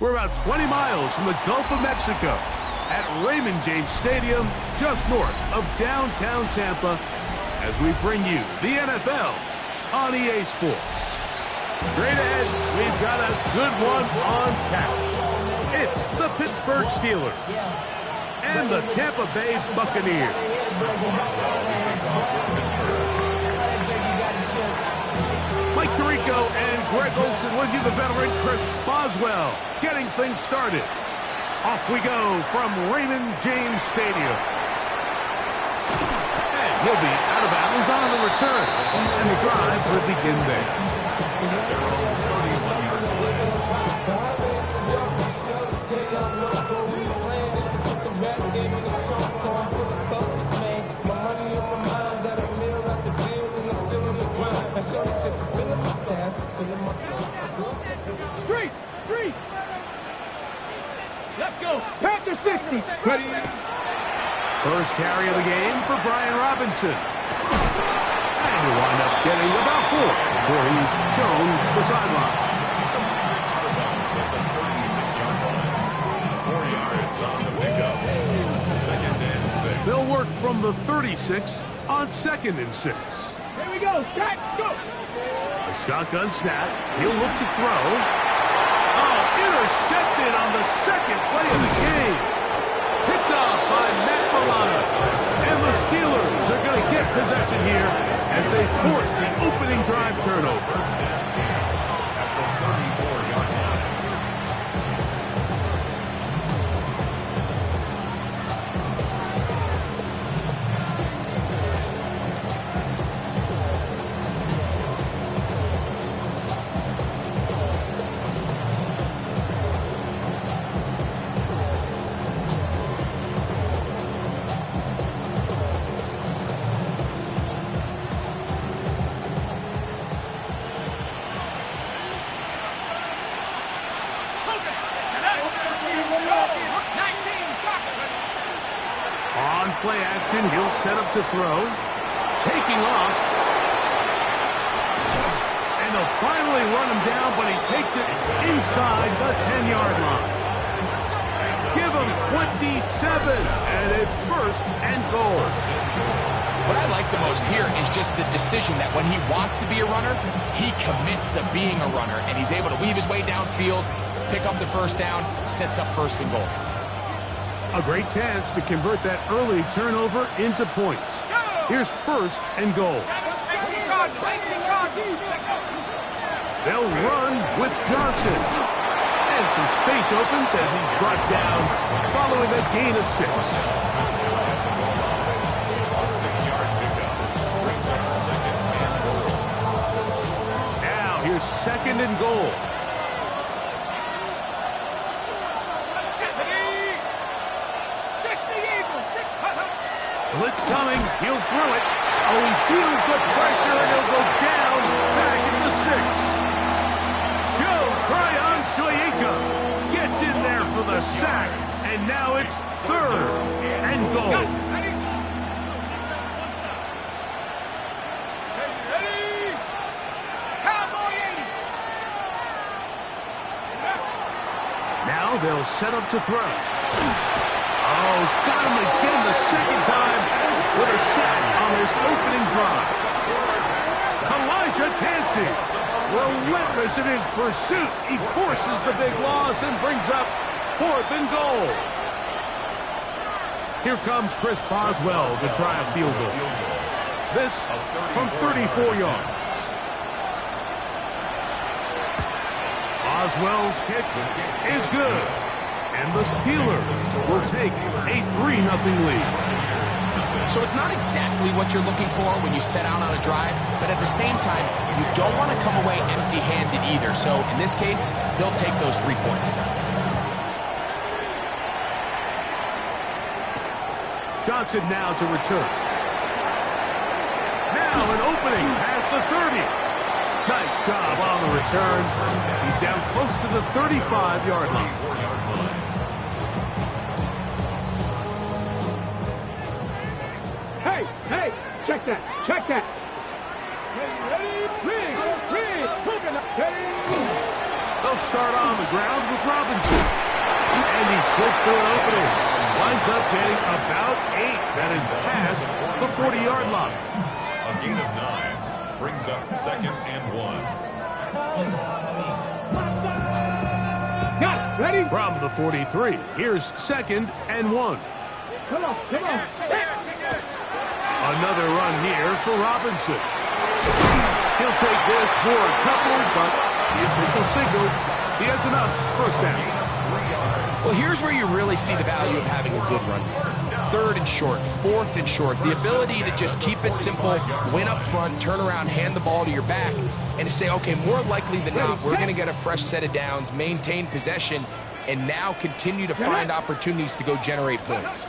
We're about 20 miles from the Gulf of Mexico at Raymond James Stadium, just north of downtown Tampa, as we bring you the NFL on EA Sports. Straight ahead, we've got a good one on tap. It's the Pittsburgh Steelers and the Tampa Bay Buccaneers. Mike Tirico and Greg Olsen with you, the veteran Chris Boswell, getting things started. Off we go from Raymond James Stadium. And he'll be out of bounds on the return. And the drive will begin there. Three. Let's go. Panther 60s. Ready. First carry of the game for Brian Robinson. And he'll wind up getting about 4 before he's shown the sideline. 4 yards on the pickup. 2nd and 6. They'll work from the 36 on 2nd and 6. Here we go. Let's go. A shotgun snap. He'll look to throw. Intercepted on the second play of the game. Picked off by Matt Milano. And the Steelers are going to get possession here as they force the opening drive turnover. Play action, he'll set up to throw. Taking off. And they'll finally run him down, but he takes it inside the 10-yard line. Give him 27, and it's 1st and goal. What I like the most here is just the decision that when he wants to be a runner, he commits to being a runner, and he's able to weave his way downfield, pick up the first down, sets up 1st and goal. A great chance to convert that early turnover into points. Here's 1st and goal. They'll run with Johnson. And some space opens as he's brought down following a gain of 6. 6-yard pickup. Brings up 2nd and goal. Now here's 2nd and goal. Blitz coming, he'll throw it. Oh, he feels the pressure, and he'll go down back in the 6. Joe Tryon-Shoyinka gets in there for the sack, and now it's 3rd and goal. Now they'll set up to throw. Oh, got him again the 2nd time with a sack on his opening drive. Elijah Cansey, relentless in his pursuit. He forces the big loss and brings up 4th and goal. Here comes Chris Boswell to try a field goal. This from 34 yards. Boswell's kick is good. And the Steelers will take a 3-0 lead. So it's not exactly what you're looking for when you set out on a drive, but at the same time, you don't want to come away empty-handed either. So in this case, they'll take those 3 points. Johnson now to return. Now an opening past the 30. Nice job on the return. He's down close to the 35-yard line. Hey, check that. Ready, They'll start on the ground with Robinson. And he slips through an opening. Winds up getting about 8. That is past the 40-yard line. A gain of 9 brings up 2nd and 1. Got it. Ready? From the 43, here's 2nd and 1. Come on, come on. Another run here for Robinson. He'll take this for a couple, but the official signaled he has enough. First down. Well, here's where you really see the value of having a good run. 3rd and short, 4th and short. The ability to just keep it simple, win up front, turn around, hand the ball to your back, and to say, okay, more likely than not, we're going to get a fresh set of downs, maintain possession, and now continue to find opportunities to go generate points.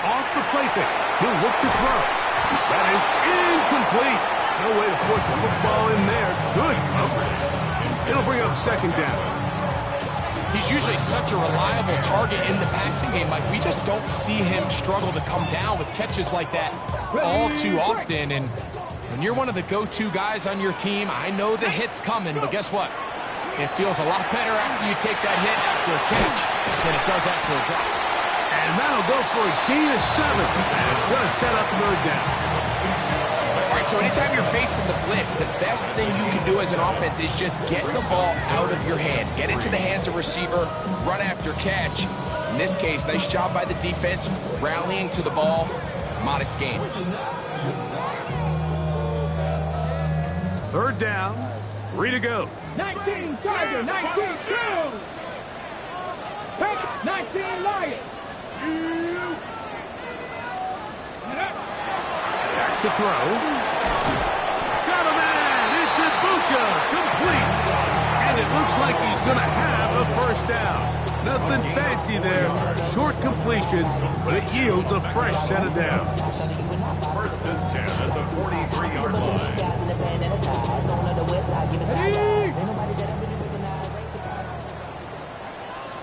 Off the play fake. He'll look to throw. That is incomplete. No way to force the football in there. Good coverage. It'll bring up 2nd down. He's usually such a reliable target in the passing game, Mike. We just don't see him struggle to come down with catches like that all too often. And when you're one of the go-to guys on your team, I know the hit's coming, but guess what? It feels a lot better after you take that hit after a catch than it does after a drop. And that'll go for a gain of 7. And it's going to set up 3rd down. All right, so anytime you're facing the blitz, the best thing you can do as an offense is just get the ball out of your hand. Get into the hands of receiver, run after catch. In this case, nice job by the defense, rallying to the ball. Modest gain. 3rd down, 3 to go. 19 Tiger, 19 True. 19 Lion. Back to throw. Got a man. It's Ibuka. Complete. And it looks like he's going to have a 1st down. Nothing fancy there. Short completion, but it yields a fresh set of downs. 1st and 10 at the 43-yard line.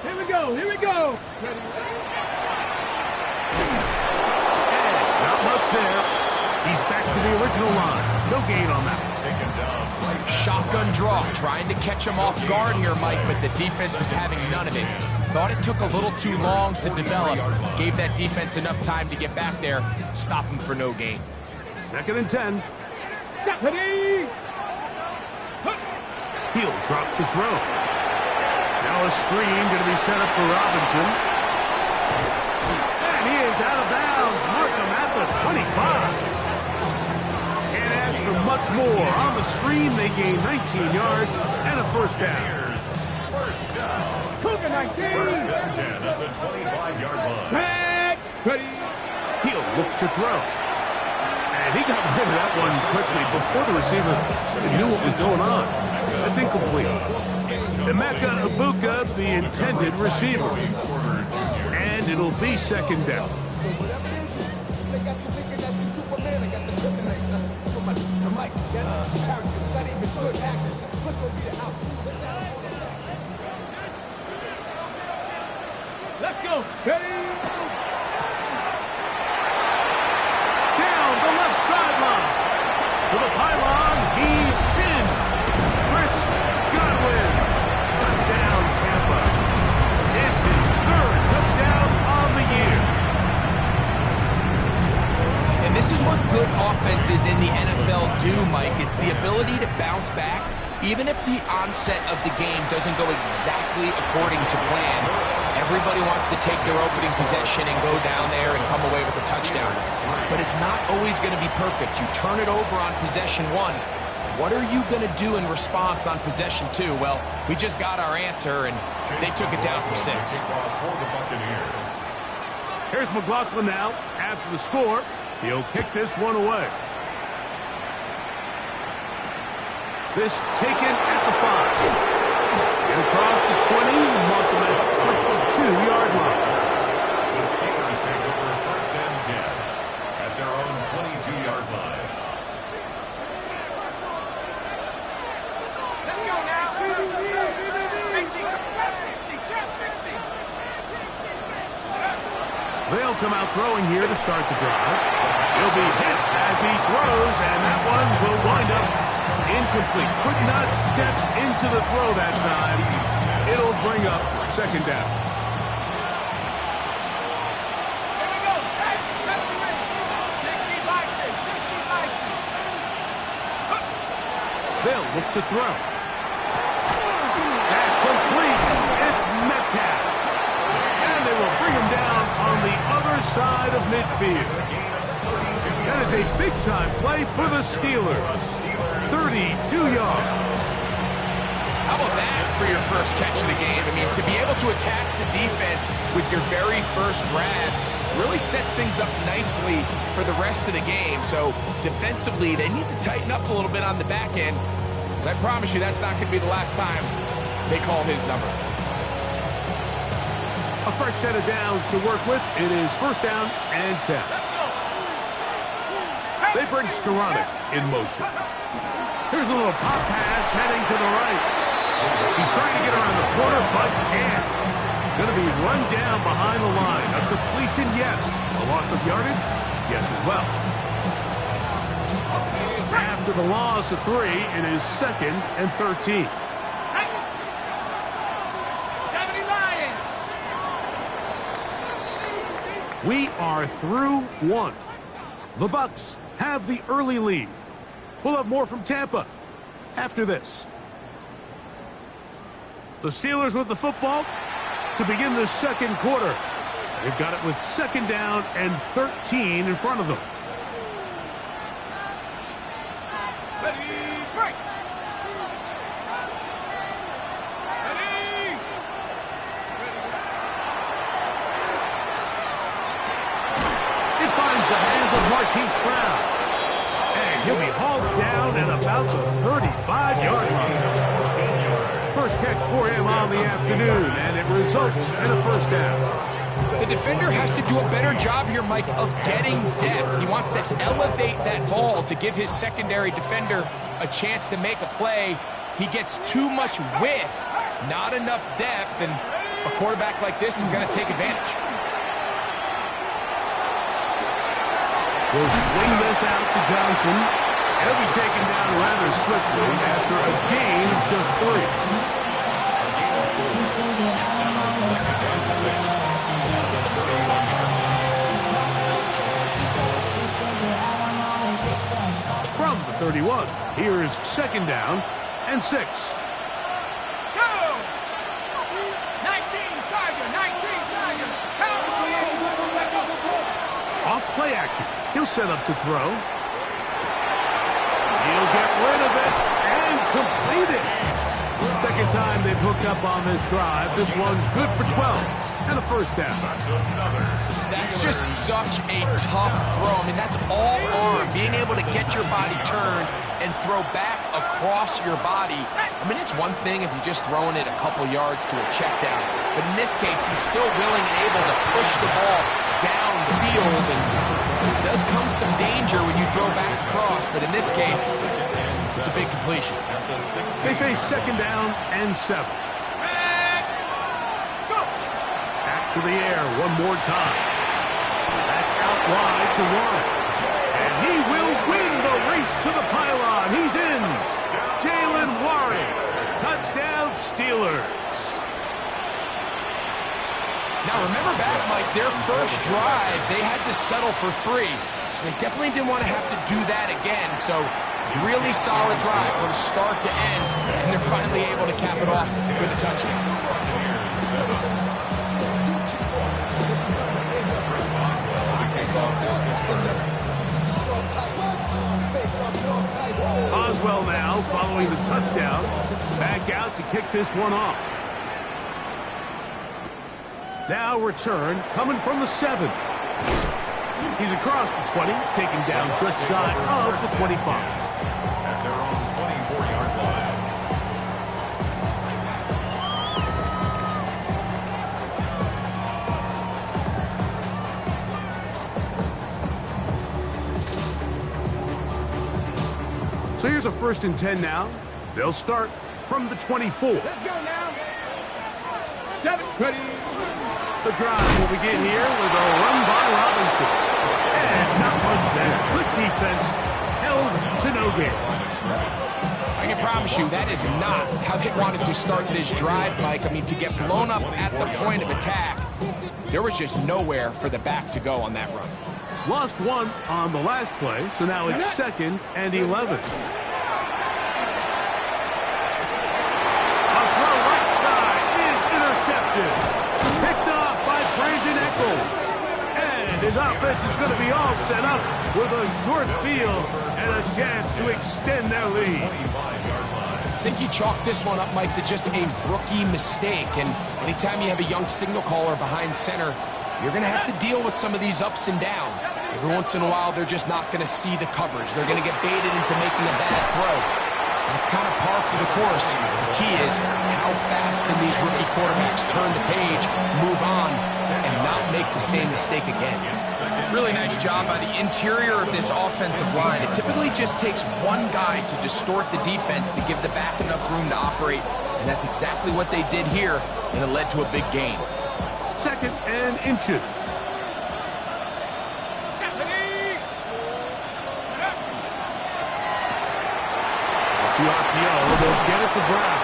Here we go, here we go. Not much there. He's back to the original line. No gain on that. Taken down right. Shotgun draw, trying to catch him off guard here, Mike, but the defense was having none of it. Thought it took a little too long to develop. Gave that defense enough time to get back there. Stop him for no gain. 2nd and 10. Ready? He'll drop to throw. Now a screen going to be set up for Robinson. And he is out of bounds. Mark him at the 25. Can't ask for much more. On the screen, they gain 19 yards and a 1st down. First down. Cougar 19. 1st and 10 at the 25-yard line. Back. Ready? He'll look to throw. And he got rid of that one quickly before the receiver knew what was going on. That's incomplete. Emeka Ibuka, the intended receiver. And it'll be 2nd down. Let's go. Ready? Down the left sideline. To the pylon, he's in. Chris Godwin. Touchdown, Tampa. It's his 3rd touchdown on the year. And this is what good offenses in the NFL do, Mike. It's the ability to bounce back, even if the onset of the game doesn't go exactly according to plan. Everybody wants to take their opening possession and go down there and come away with a touchdown. But it's not always going to be perfect. You turn it over on possession 1. What are you going to do in response on possession 2? Well, we just got our answer, and they took it down for 6. For the Buccaneers. Here's McLaughlin now. After the score, he'll kick this one away. This taken at the 5. Get across the 20, mark them at the 22-yard line. The Steelers take over 1st and 10 at their own 22-yard line. Let's go now. They'll come out throwing here to start the drive. He'll be hit as he throws, and that one will wind up Incomplete. Could not step into the throw that time. It'll bring up second down. Here we go. Set. 60 by 6. 60 by 6. They'll look to throw. That's complete. It's Metcalf. And they will bring him down on the other side of midfield. That is a big-time play for the Steelers. 32 yards. How about that for your first catch of the game? I mean, to be able to attack the defense with your very first grab really sets things up nicely for the rest of the game. So defensively, they need to tighten up a little bit on the back end. I promise you that's not going to be the last time they call his number. A fresh set of downs to work with. It is first down and 10. They bring Skoranek in motion. Here's a little pop pass heading to the right. He's trying to get around the corner, but can't. Going to be run down behind the line. A completion, yes. A loss of yardage, yes as well. After the loss of 3, it is second and 13. 70 Lions. We are through 1. The Bucs have the early lead. We'll have more from Tampa after this. The Steelers with the football to begin the second quarter. They've got it with second down and 13 in front of them. Ready, break. Ready. It finds the hands of Marquise Brown. And he'll be hauled down at about the 35-yard line. First catch for him on the afternoon, and it results in a first down. The defender has to do a better job here, Mike, of getting depth. He wants to elevate that ball to give his secondary defender a chance to make a play. He gets too much width, not enough depth, and a quarterback like this is going to take advantage. He'll swing this out to Johnson. He'll be taken down rather swiftly after a gain of just 3. From the 31, here's second down and 6. Go. 19 Tiger. 19 Tiger. Off play action. He'll set up to throw. He'll get rid of it and complete it. Second time they've hooked up on this drive. This one's good for 12 and a first down. That's just such a tough throw. I mean, that's all arm. Being able to get your body turned and throw back across your body. I mean, it's one thing if you're just throwing it a couple yards to a check down. But in this case, he's still willing and able to push the ball downfield. And it does come some danger when you throw back across. But in this case, it's a big completion. They face second down and 7. To the air one more time. That's out wide to Warren. And he will win the race to the pylon. He's in. Jalen Warren. Touchdown Steelers. Now remember back, Mike, their first drive, they had to settle for 3. So they definitely didn't want to have to do that again. So really solid drive from start to end. And they're finally able to cap it off with a touchdown. Oswell now following the touchdown. Back out to kick this one off. Now return coming from the 7. He's across the 20, taken down just shy of the 25. At their own 24-yard line. So here's a first and 10 now. They'll start from the 24. Let's go now. 7. Ready. The drive will begin here with a run by Robinson. And not much there. Good defense. Held to no gain. I can promise you that is not how they wanted to start this drive, Mike. I mean, to get blown up at the point of attack, there was just nowhere for the back to go on that run. Lost one on the last play, so now it's 2nd and 11. Picked off by Brandon Echols. And his offense is going to be all set up with a short field and a chance to extend their lead. I think you chalk this one up, Mike, to just a rookie mistake. And anytime you have a young signal caller behind center, you're going to have to deal with some of these ups and downs. Every once in a while, they're just not going to see the coverage. They're going to get baited into making a bad throw. That's kind of par for the course. The key is how fast can these rookie quarterbacks turn the page, move on, and not make the same mistake again. Really nice job by the interior of this offensive line. It typically just takes one guy to distort the defense to give the back enough room to operate, and that's exactly what they did here, and it led to a big gain. 2nd and inches. The RPO, they'll get it to Brown.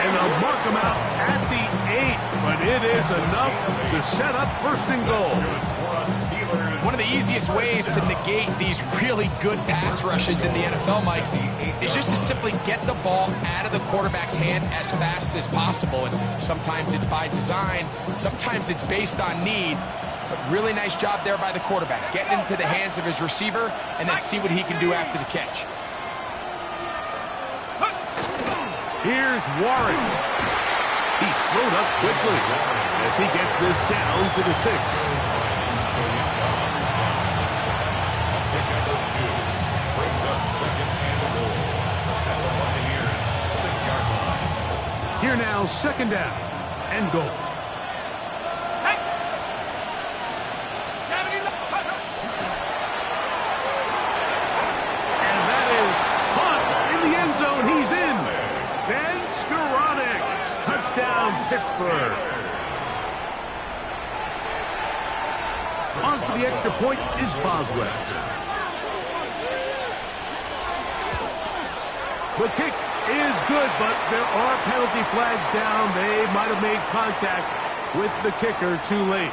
And they'll mark him out at the 8, but it is enough to set up 1st and goal. One of the easiest ways to negate these really good pass rushes in the NFL, Mike, is just to simply get the ball out of the quarterback's hand as fast as possible. And sometimes it's by design, sometimes it's based on need. But really nice job there by the quarterback, getting into the hands of his receiver and then see what he can do after the catch. Here's Warren. He slowed up quickly as he gets this down to the 6. Brings up 2nd and goal at the Buccaneers' 6-yard line. Here now, 2nd down and goal. And that is caught in the end zone. He's in. Ben Skoranek, touchdown Pittsburgh. On for the extra point is Boswell. The kick is good, but there are penalty flags down. They might have made contact with the kicker too late.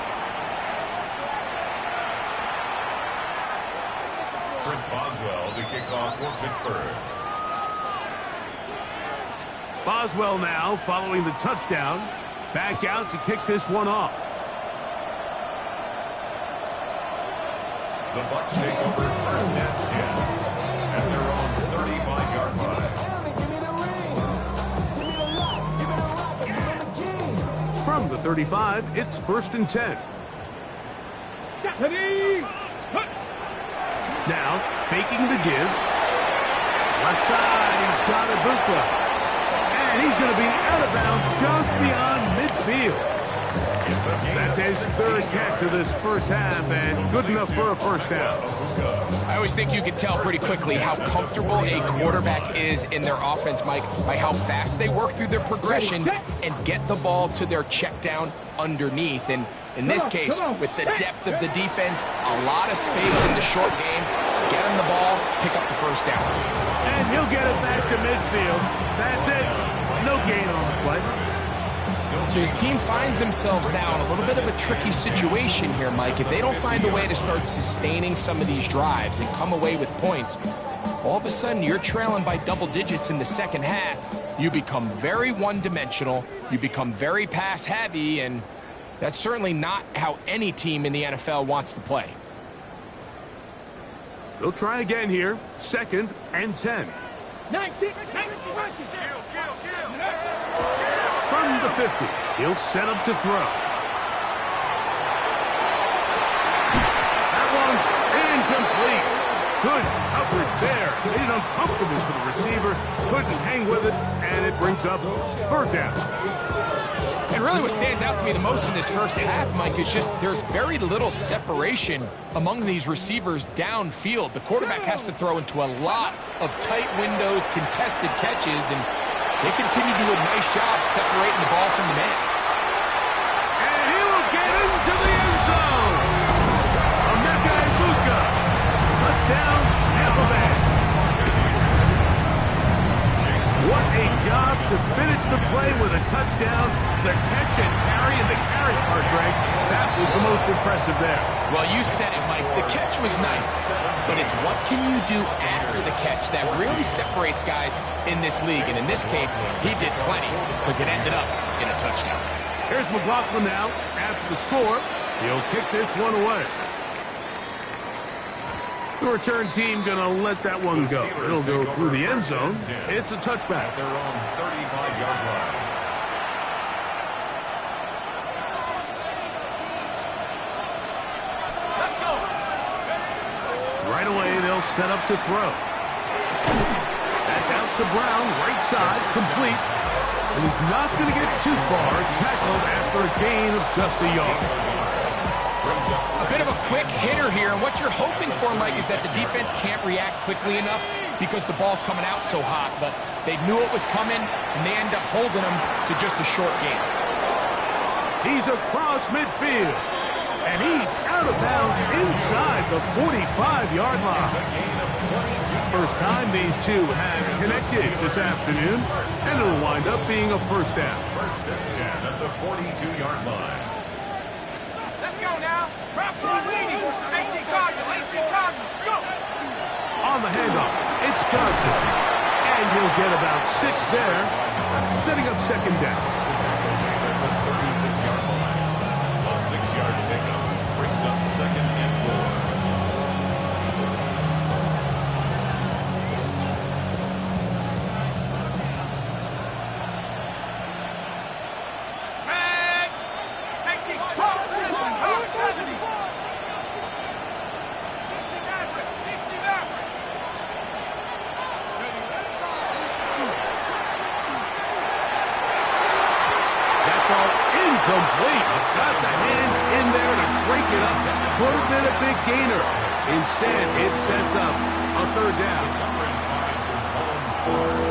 Chris Boswell to kick off for Pittsburgh. Boswell now, following the touchdown, back out to kick this one off. The Bucs take over 1st and 10 at their own 35-yard line. From the 35, it's 1st and 10. Now, faking the give. Left side, he's got Ibuka. And he's going to be out of bounds just beyond midfield. That's his 3rd catch of this 1st half, and good enough for a 1st down. I always think you can tell pretty quickly how comfortable a quarterback is in their offense, Mike, by how fast they work through their progression and get the ball to their check down underneath. And in this case, with the depth of the defense, a lot of space in the short game, get him the ball, pick up the 1st down. And he'll get it back to midfield. That's it. No gain on the play. So his team finds themselves now in a little bit of a tricky situation here, Mike. If they don't find a way to start sustaining some of these drives and come away with points, all of a sudden you're trailing by double digits in the 2nd half. You become very one-dimensional. You become very pass-heavy, and that's certainly not how any team in the NFL wants to play. They'll try again here. 2nd and 10. 19. From the 50, he'll set up to throw. That one's incomplete. Good coverage there. Made it uncomfortable for the receiver. Couldn't hang with it, and it brings up 3rd down. And really what stands out to me the most in this 1st half, Mike, is just there's very little separation among these receivers downfield. The quarterback has to throw into a lot of tight windows, contested catches, and they continue to do a nice job separating the ball from the man. And he will get into the end zone. Emeka Ibuka. Touchdown, Tampa Bay. carry, and the carry part, Greg, that was the most impressive there. Well, you said it, Mike. The catch was nice, but it's what can you do after the catch that really separates guys in this league. And in this case, he did plenty because it ended up in a touchdown. Here's McLaughlin now. After the score, he'll kick this one away. The return team going to let that one go. It'll go through the end zone. It's a touchback. Their own 35-yard line. Let's go. Right away, they'll set up to throw. That's out to Brown, right side, complete. And he's not going to get too far, tackled after a gain of just a yard. A bit of a quick hitter here, and what you're hoping for, Mike, is that the defense can't react quickly enough because the ball's coming out so hot, but they knew it was coming, and they end up holding them to just a short gain. He's across midfield, and he's out of bounds inside the 45-yard line. First time these two have connected this afternoon, and it'll wind up being a first down. First and 10 at the 42-yard line. Let's go now. Drop on leading. 18 Cardinals. Go. On the handoff, it's Johnson, and he'll get about 6 there, setting up second down. The 36-yard line. A 6-yard pickup brings up second and 4. Complete. Got the hands in there to break it up. Could have been a big gainer. Instead, it sets up a third down. Coverage line to Cullen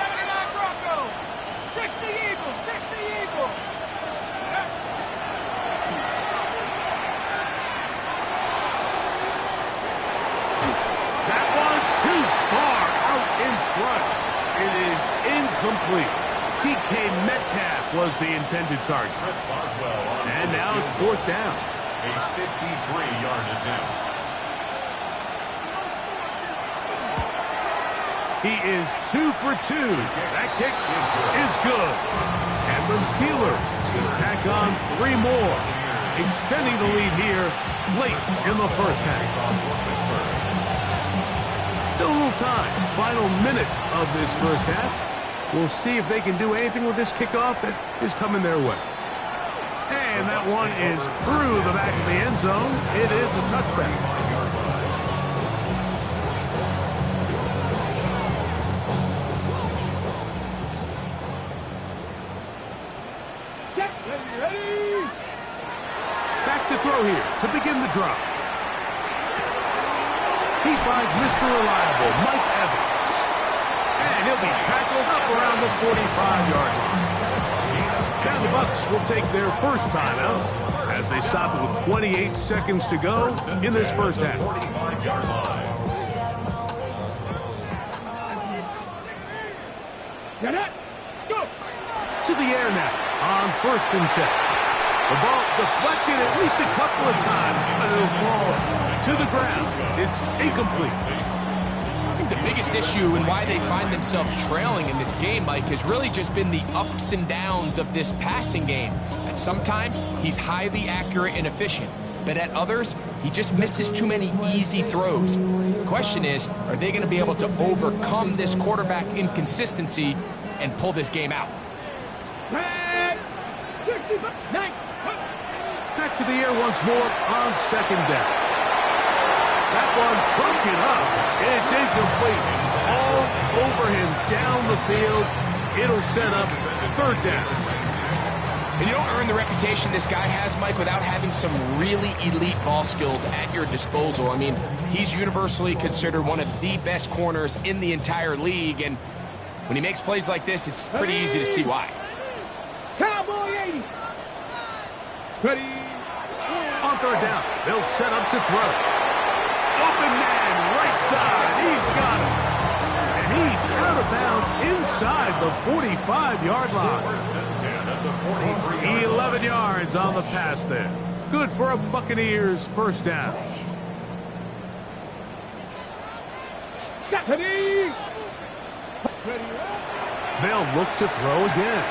79 Broncos. 60 Eagles. 60 Eagles. That one too far out in front. It is incomplete. DK Metcalf was the intended target. Chris Boswell on And now it's fourth down. a 53-yard attempt. He is 2 for 2. That kick is good. And the Steelers can tack on 3 more, extending the lead here late in the first half. Still a little time. Final minute of this first half. We'll see if they can do anything with this kickoff that is coming their way. And that one is through the back of the end zone. It is a touchback. Ready. Back to throw here to begin the drive. He finds Mr. Reliable, Mike Evans. And he'll be tackled up around the 45-yard line. Now the Bucs will take their first timeout as they stop it with 28 seconds to go in this first half. 45-yard line. Get it. Let's go. To the air now on first and 10. The ball deflected at least a couple of times, but it'll fall to the ground. It's incomplete. I think the biggest issue and why they find themselves trailing in this game, Mike, has really just been the ups and downs of this passing game. And sometimes he's highly accurate and efficient, but at others, he just misses too many easy throws. The question is, are they going to be able to overcome this quarterback inconsistency and pull this game out? Back to the air once more on second down. That one broken up. It's incomplete. All over him down the field. It'll set up third down. And you don't earn the reputation this guy has, Mike, without having some really elite ball skills at your disposal. I mean, he's universally considered one of the best corners in the entire league, and when he makes plays like this, it's pretty easy to see why. Cowboy 80. Ready. On third down, they'll set up to throw. Open man, right side. He's got him. And He's out of bounds inside the 45-yard line. First and 10 at the 43-yard 11 yards on the pass there. Good for a Buccaneers first down. They'll look to throw again.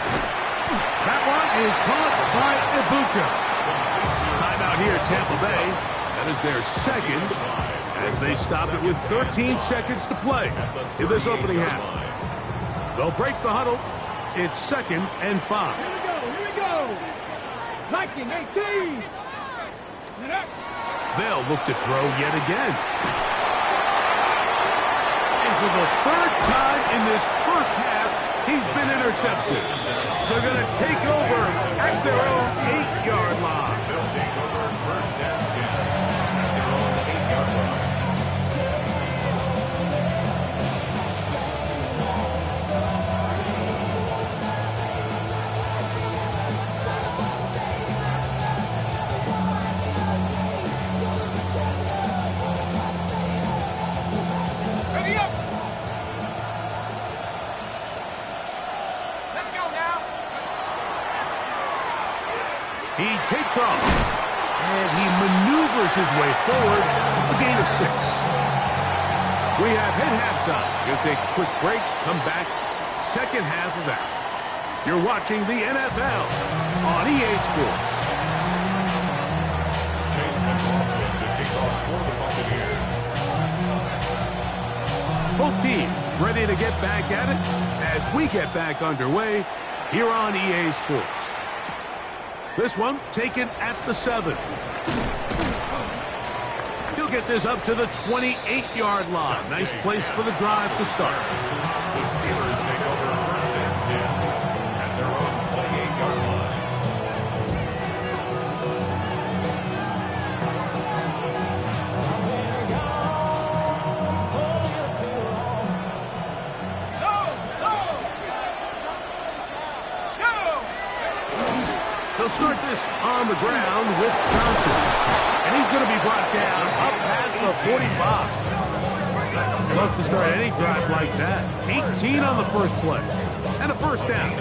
That one is caught by Ibuka. Timeout here, Tampa Bay. That is their second as they stop it with 13 seconds to play in this opening half. They'll break the huddle. It's 2nd and 5. Here we go. 19, 18. They'll look to throw yet again. And for the third time in this first half, he's been intercepted. So they're going to take over at their own 8-yard line. They'll take over first and 10 at their own 8-yard line. Ready up. Let's go now. He takes off, and he maneuvers his way forward, a gain of 6. We have hit halftime. We'll take a quick break, come back, second half of action. You're watching the NFL on EA Sports. Chase McLaughlin to kick off for the Buccaneers. Both teams ready to get back at it as we get back underway here on EA Sports. This one taken at the 7. He'll get this up to the 28-yard line. Nice place for the drive to start. The Steelers take over first and 10 at their own 28-yard line. They'll start this on the ground with Johnson. And he's going to be brought down up past the 45. Love to start any drive like that. 18 on the first play. And a first down.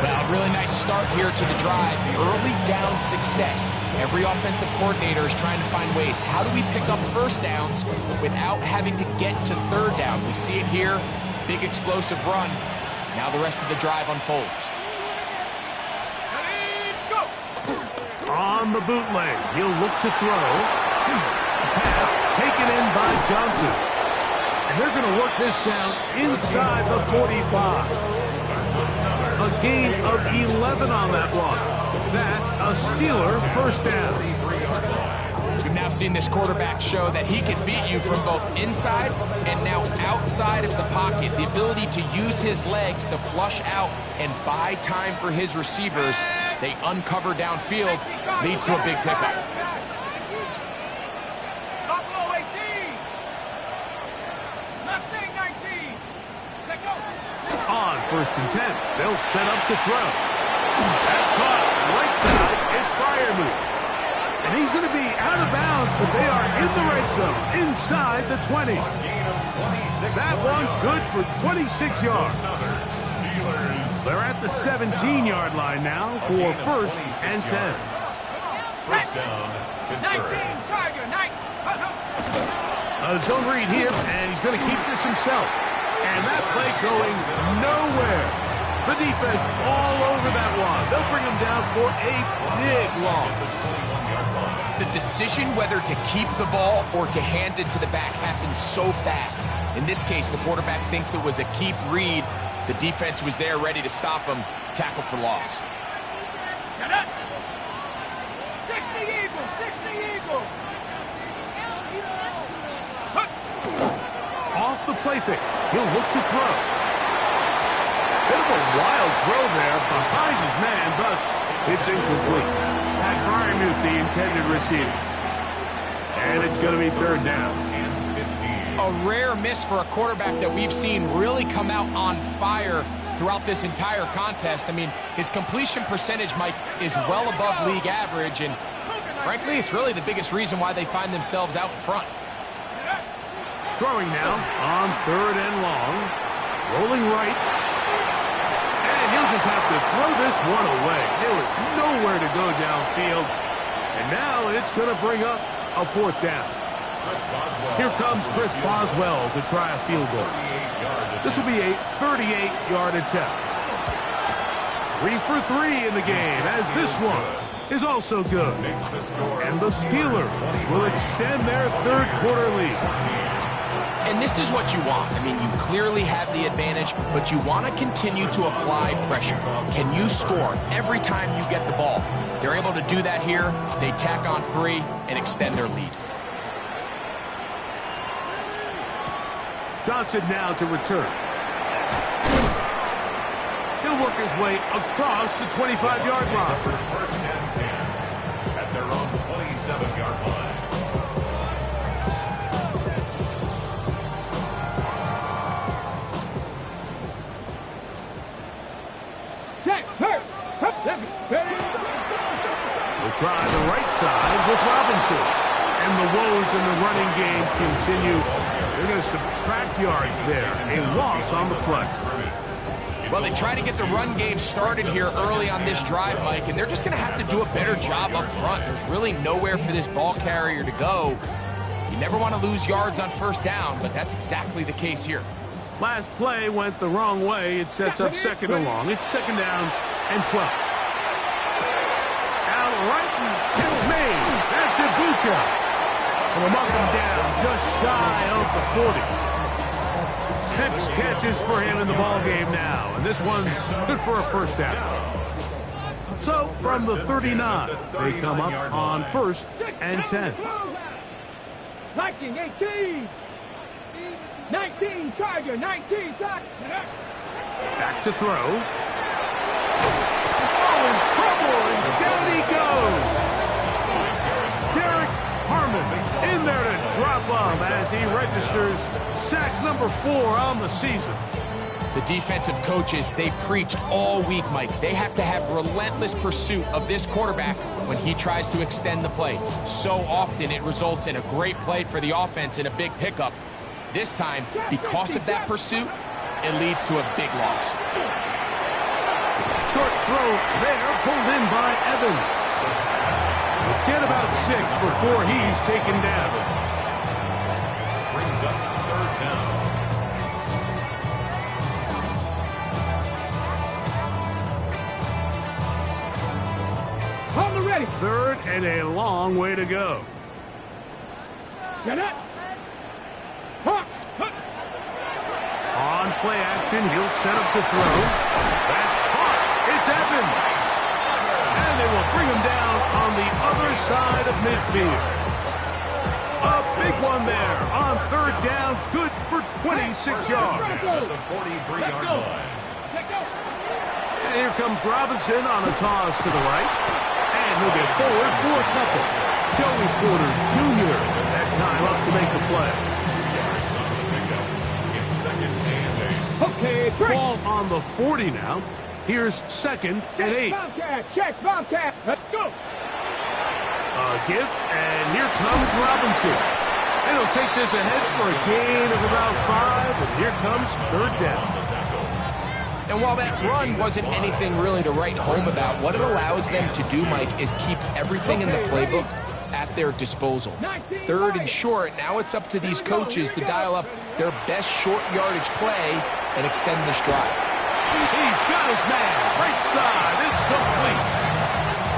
Well, really nice start here to the drive. Early down success. Every offensive coordinator is trying to find ways. How do we pick up first downs without having to get to third down? We see it here. Big explosive run. Now the rest of the drive unfolds. On the bootleg, he'll look to throw. Pass taken in by Johnson. And they're going to work this down inside the 45. A gain of 11 on that one. That's a Steeler first down. We've now seen this quarterback show that he can beat you from both inside and now outside of the pocket. The ability to use his legs to flush out and buy time for his receivers. They uncover downfield, leads to a big pickup. Buffalo 18. Mustang 19. Take over. On first and 10, they'll set up to throw. That's caught right side. It's Freiermuth. And he's going to be out of bounds, but they are in the red zone, inside the 20. That one good for 26 yards. They're at the 17-yard line now for first and 10. First down, 19, Tiger, 19. A zone read here, and he's going to keep this himself. And that play going nowhere. The defense all over that one. They'll bring him down for a big loss. The decision whether to keep the ball or to hand it to the back happens so fast. In this case, the quarterback thinks it was a keep read. The defense was there ready to stop him. Tackle for loss. Shut up. 60 Eagle, 60 Eagle. Off the play fake. He'll look to throw. Bit of a wild throw there behind his man, thus it's incomplete. Pat Freiermuth, the intended receiver. And it's going to be third down. A rare miss for a quarterback that we've seen really come out on fire throughout this entire contest. I mean, his completion percentage, Mike, is well above league average, and frankly, it's really the biggest reason why they find themselves out in front. Throwing now on 3rd and long. Rolling right. And he'll just have to throw this one away. There was nowhere to go downfield. And now it's going to bring up a 4th down. Here comes Chris Boswell to try a field goal. This will be a 38-yard attempt. 3 for 3 in the game, as this one is also good. And the Steelers will extend their 3rd quarter lead. And this is what you want. I mean, you clearly have the advantage, but you want to continue to apply pressure. Can you score every time you get the ball? They're able to do that here. They tack on 3 and extend their lead. Johnson now to return. He'll work his way across the 25-yard line. 1st and 10 at their own 27-yard line. We'll try the right side with Robinson. And the woes in the running game continue. They're going to subtract yards there. A loss on the play. Well, they try to get the run game started here early on this drive, Mike, and they're just going to have to do a better job up front. There's really nowhere for this ball carrier to go. You never want to lose yards on 1st down, but that's exactly the case here. Last play went the wrong way. It sets up 2nd and long. It's 2nd down and 12. Out right, and it's made. That's Ibuka. And we'll mark him down just shy of the 40. 6 catches for him in the ball game now, and this one's good for a 1st down. So from the 39, they come up on 1st and 10. 19, 18. 19, Charger, 19, Charger. Back to throw. Oh, in trouble, and down he goes. Derek Harmon in there to drop him as he registers sack number 4 on the season. The defensive coaches, they preached all week, Mike. They have to have relentless pursuit of this quarterback when he tries to extend the play. So often it results in a great play for the offense and a big pickup. This time, because of that pursuit, it leads to a big loss. Short throw there, pulled in by Evans. Get about 6 before he's taken down. Brings up 3rd down. On the ready. 3rd and a long way to go. Get it. On play action, he'll set up to throw. That's caught. It's Evans. And they will bring him down on the other side of midfield. A big one there on 3rd down. Good for 26 yards. The 43-yard line. And here comes Robinson on a toss to the right. And he'll get forward for a couple. Joey Porter Jr. that time up to make the play. Okay, Ball on the 40 now. Here's 2nd and 8. Bobcat, check, Bobcat. Let's go. A give, and here comes Robinson. And he'll take this ahead for a gain of about 5, and here comes 3rd down. And while that run wasn't anything really to write home about, what it allows them to do, Mike, is keep everything in the playbook at their disposal. 3rd and short, now it's up to these coaches to dial up their best short yardage play and extend this drive. He's got his man. Right side. It's complete.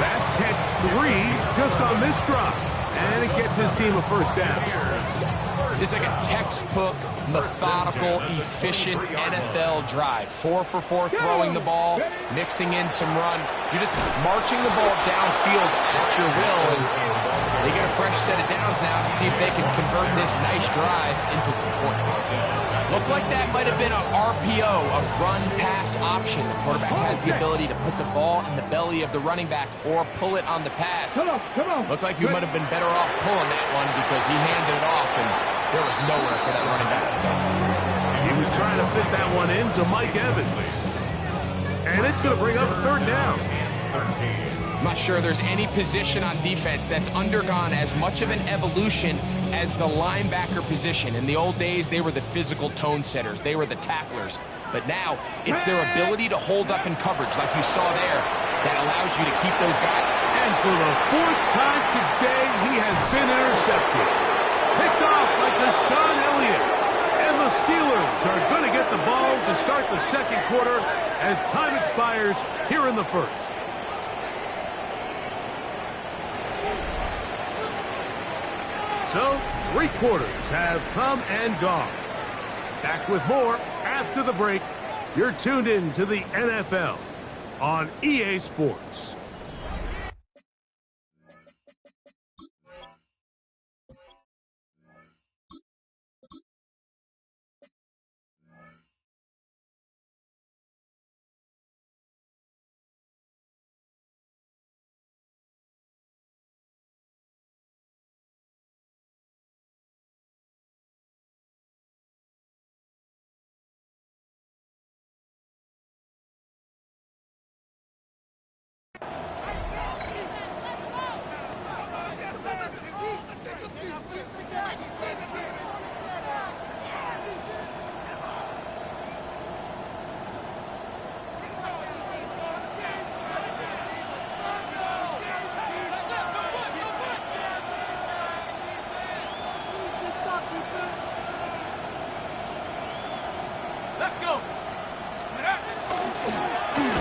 That's catch 3 just on this drive. And it gets his team a 1st down. This is like a textbook, methodical, efficient NFL drive. 4 for 4 throwing the ball, mixing in some run. You're just marching the ball downfield at your will. And they get a fresh set of downs now to see if they can convert this nice drive into some points. Looked like that might have been a RPO, a run-pass option. The quarterback has the ability to put the ball in the belly of the running back or pull it on the pass. Come on. Looked like you might have been better off pulling that one because he handed it off and there was nowhere for that running back to go. He was trying to fit that one into Mike Evans. And it's going to bring up 3rd down. 13. I'm not sure there's any position on defense that's undergone as much of an evolution as the linebacker position. In the old days, they were the physical tone setters. They were the tacklers. But now, it's their ability to hold up in coverage, like you saw there, that allows you to keep those guys. And for the fourth time today, he has been intercepted. Picked off by Deshaun Elliott. And the Steelers are going to get the ball to start the second quarter as time expires here in the first. So, 3 quarters have come and gone. Back with more after the break. You're tuned in to the NFL on EA Sports.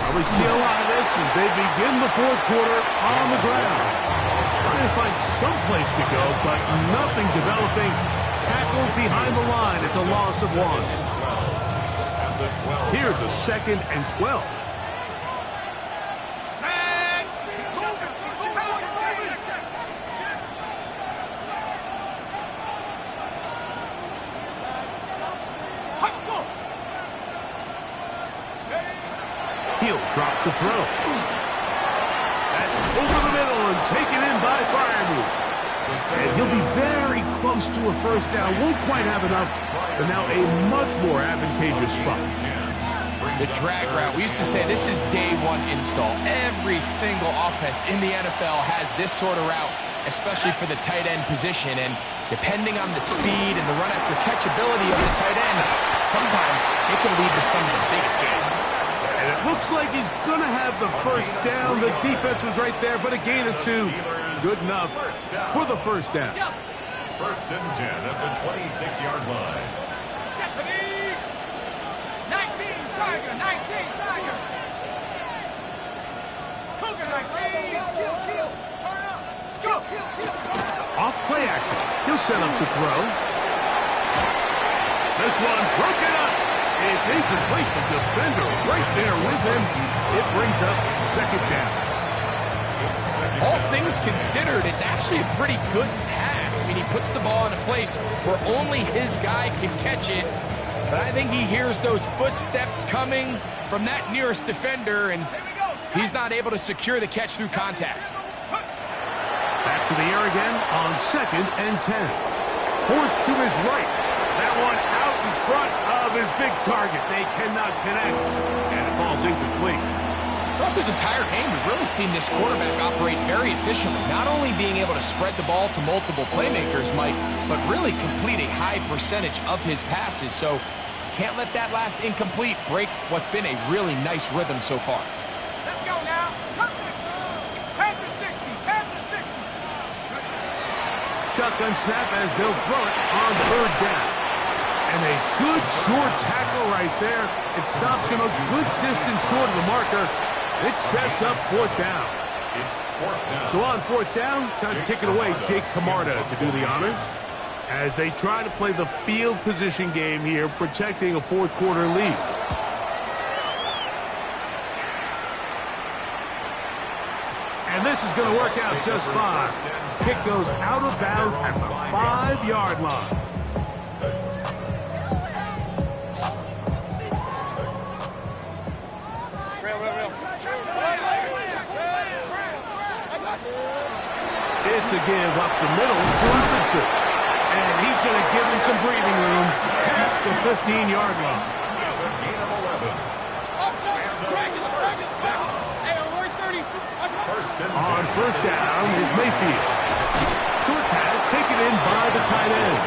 We see a lot of this as they begin the fourth quarter on the ground. Trying to find some place to go, but nothing developing. Tackled behind the line. It's a loss of 1. Here's a 2nd and 12. Drops the throw. That's over the middle and taken in by Freiermuth. And he'll be very close to a first down. Won't quite have enough, but now a much more advantageous spot. The drag route. We used to say this is day 1 install. Every single offense in the NFL has this sort of route, especially for the tight end position. And depending on the speed and the run after catch ability of the tight end, sometimes it can lead to some of the biggest gains. And it looks like he's going to have the first down. The defense was right there, but a gain of 2. Good enough for the first down. 1st and 10 at the 26-yard line. 19 Tiger, 19 Tiger. Cougar 19. Turn up. Let's go. Off play action. He'll set up to throw. This one broken up. It's incomplete. The defender right there with him. It brings up 2nd down. All things considered, it's actually a pretty good pass. I mean, he puts the ball in a place where only his guy can catch it. But I think he hears those footsteps coming from that nearest defender, and he's not able to secure the catch through contact. Back to the air again on 2nd and 10. Forced to his right. That one out in front of his big target. They cannot connect, and it falls incomplete. Throughout this entire game, we've really seen this quarterback operate very efficiently, not only being able to spread the ball to multiple playmakers, Mike, but really complete a high percentage of his passes. So can't let that last incomplete break what's been a really nice rhythm so far. Let's go now. Panther 60, Panther 60. Shotgun snap as they'll throw it on 3rd down. And a good short tackle right there. It stops him a good distance short of the marker. It sets up 4th down. It's 4th down. So on 4th down, time to kick it away. Jake Camarda to do the honors as they try to play the field position game here, protecting a 4th quarter lead. And this is going to work out just fine. Kick goes out of bounds at the 5-yard line. It's a give up the middle to Robinson. And he's going to give him some breathing room past the 15-yard line. It's a gain of 11. And the first down. 1st and first down is Mayfield. Short pass taken in by the tight end.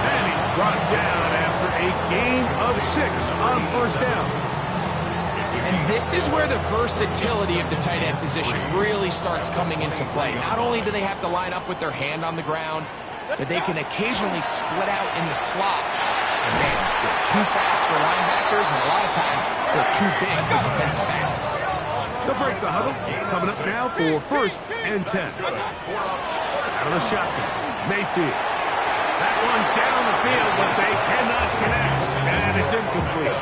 And he's brought down after a gain of 6 on first down. And this is where the versatility of the tight end position really starts coming into play. Not only do they have to line up with their hand on the ground, but they can occasionally split out in the slot. And man, they're too fast for linebackers, and a lot of times they're too big for defensive backs. They'll break the huddle. Coming up now for first and 10. Out of the shotgun, Mayfield. That one down the field, but they cannot connect, and it's incomplete.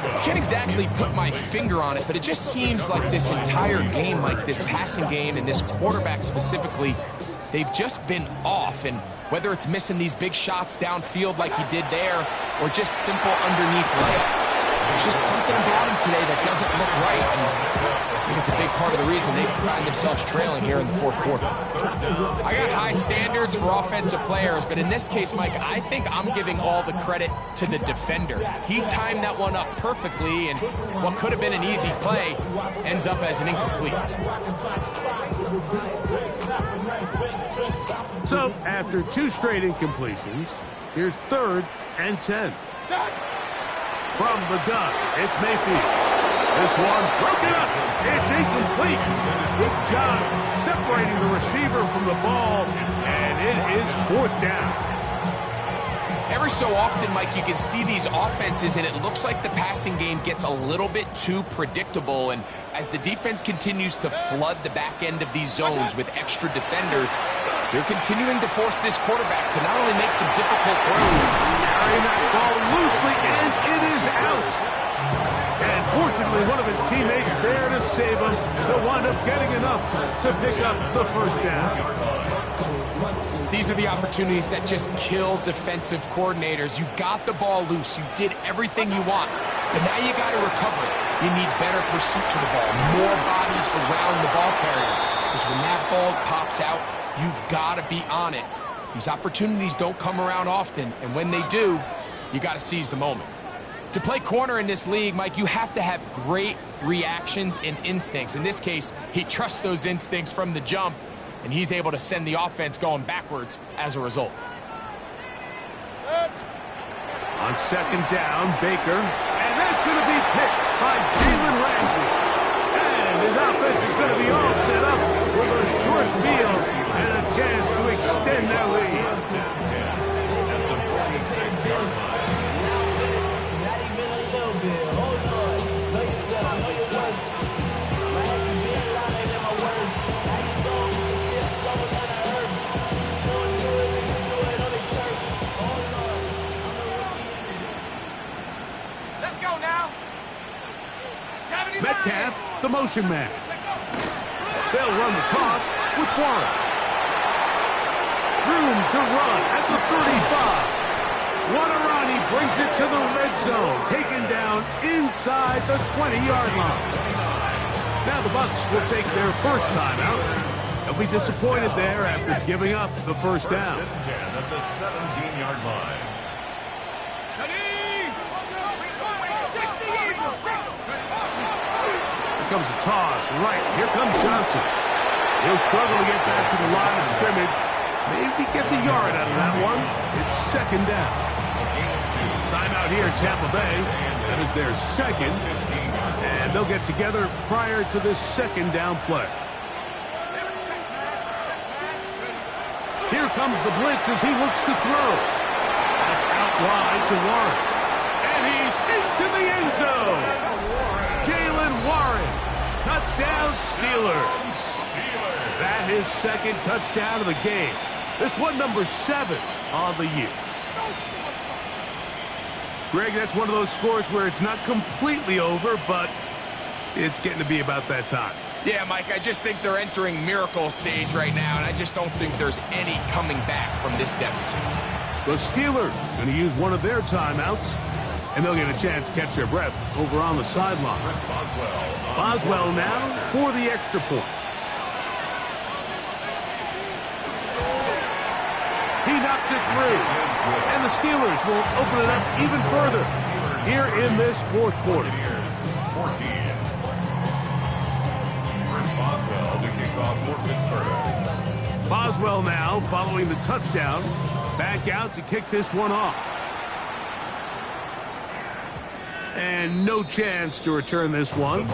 I can't exactly put my finger on it, but it just seems like this entire game, like this passing game and this quarterback specifically, they've just been off. And whether it's missing these big shots downfield like he did there, or just simple underneath layups, there's just something about him today that doesn't look right. And I think it's a big part of the reason they find themselves trailing here in the fourth quarter. I got high standards for offensive players, but in this case, Mike, I think I'm giving all the credit to the defender. He timed that one up perfectly, and what could have been an easy play ends up as an incomplete. So, after 2 straight incompletions, here's third and 10. From the gun, it's Mayfield. This one broken up. It's incomplete. Good job separating the receiver from the ball, and it is fourth down. Every so often, Mike, you can see these offenses, and it looks like the passing game gets a little bit too predictable. And as the defense continues to flood the back end of these zones with extra defenders, they're continuing to force this quarterback to not only make some difficult throws, Carrying that ball loosely, and it is out. And fortunately, one of his teammates there to save him. He'll wind up getting enough to pick up the first down. these are the opportunities that just kill defensive coordinators. You got the ball loose. You did everything you want. But now you got to recover it. You need better pursuit to the ball, more bodies around the ball carrier. Because when that ball pops out, you've got to be on it. These opportunities don't come around often, and when they do, you got to seize the moment. To play corner in this league, Mike, you have to have great reactions and instincts. In this case, he trusts those instincts from the jump, and he's able to send the offense going backwards as a result. On second down, Baker, and that's going to be picked by Jalen Ramsey. And his offense is going to be all set up with a short field and a chance to extend their lead. At the 46-yard line. Not even a little bit. Hold on. Know yourself. Know your worth. My hands are being louder than my words. Now you saw me. It's still slower than I heard. Going to it, they can do it on the turf. Hold on. I'm a rookie. Let's go now. 70 Metcalf, the motion man. They'll run the toss with Warren. Room to run at the 35. Wanarani brings it to the red zone, taken down inside the 20-yard line. Now the Bucs will take their first timeout. They'll be disappointed there after giving up the first down. First and 10 at the 17-yard line. Here comes a toss, right. Here comes Johnson. He'll struggle to get back to the line of scrimmage. Maybe gets a yard out of that one. It's second down. Timeout here in Tampa Bay. That is their second. And they'll get together prior to this second down play. Here comes the blitz as he looks to throw. That's out wide to Warren. And he's into the end zone. Jalen Warren. Touchdown Steelers. That is second touchdown of the game. This one number 7 on the year. Greg, that's one of those scores where it's not completely over, but it's getting to be about that time. Yeah, Mike, I just think they're entering miracle stage right now, and I just don't think there's any coming back from this deficit. The Steelers going to use one of their timeouts, and they'll get a chance to catch their breath over on the sideline. Boswell now for the extra point. He knocks it through, and the Steelers will open it up even further here in this fourth quarter. 14. Chris Boswell to kick off for Pittsburgh. Gmfl now following the touchdown. Back out to kick this one off. And no chance to return this one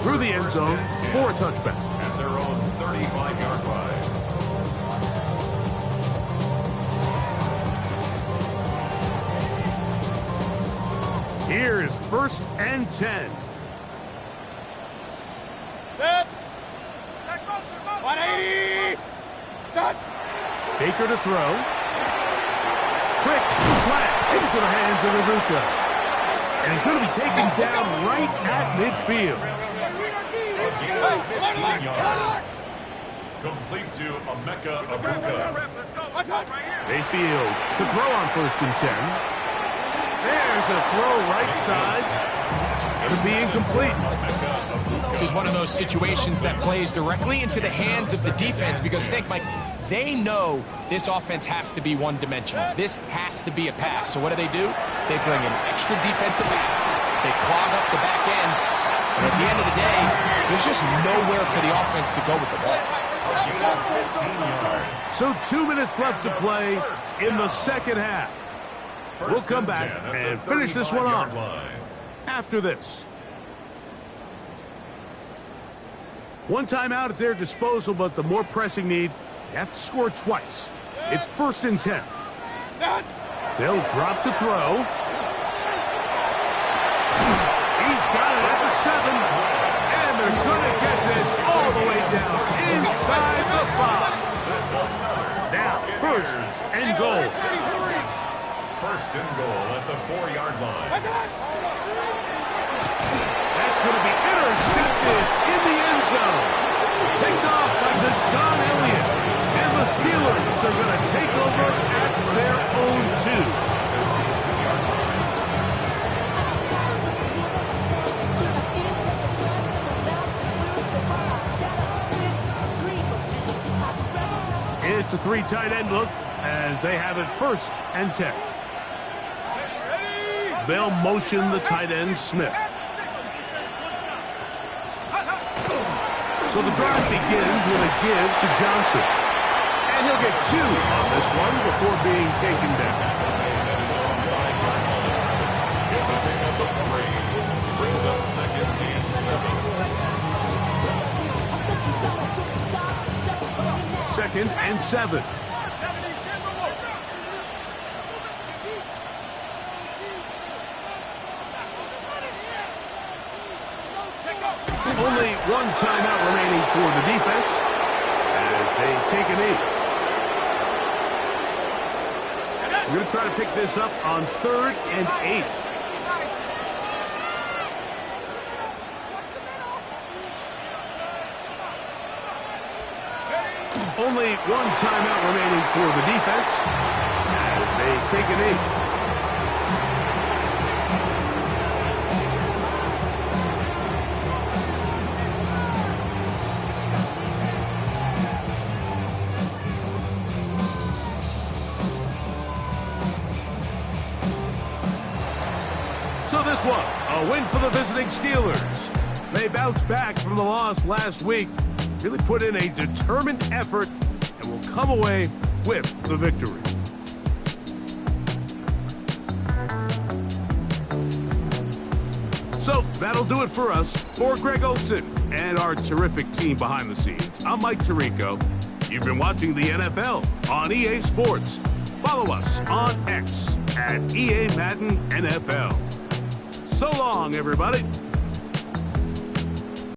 through the end zone for a touchback. At their own 35-yard line. Here's 1st and 10. Set. 180. Start. Baker to throw. Quick slant into the hands of Ibuka. And he's going to be taken down right at midfield. A gain of 15 yards. Complete to Emeka Ibuka. Mayfield to throw on 1st and 10. There's a throw right side. Going to be incomplete. This is one of those situations that plays directly into the hands of the defense because think, Mike, they know this offense has to be one-dimensional. This has to be a pass. So what do? They bring in extra defensive backs. They clog up the back end. And at the end of the day, there's just nowhere for the offense to go with the ball. So 2 minutes left to play in the second half. We'll come back and finish this one off after this. One timeout at their disposal, but the more pressing need, they have to score twice. It's 1st and 10. They'll drop to throw. He's got it at the 7. And they're going to get this all the way down inside the 5. Now, 1st and goal. 1st and goal at the 4-yard line. That's going to be intercepted in the end zone. Picked off by Deshaun Elliott. And the Steelers are going to take over at their own 2. It's a 3 tight end look as they have it 1st and 10. They'll motion the tight end, Smith. So the drive begins with a give to Johnson. And he'll get 2 on this one before being taken down. Gets a pickup of 3. Brings up 2nd and 7. 2nd and 7. Only 1 timeout remaining for the defense as they take a knee. We're going to try to pick this up on 3rd and 8. Only 1 timeout remaining for the defense as they take a knee. So this one, a win for the visiting Steelers. They bounced back from the loss last week, really put in a determined effort, and will come away with the victory. So that'll do it for us. For Greg Olson and our terrific team behind the scenes, I'm Mike Tirico. You've been watching the NFL on EA Sports. Follow us on X at EA Madden NFL. So long, everybody.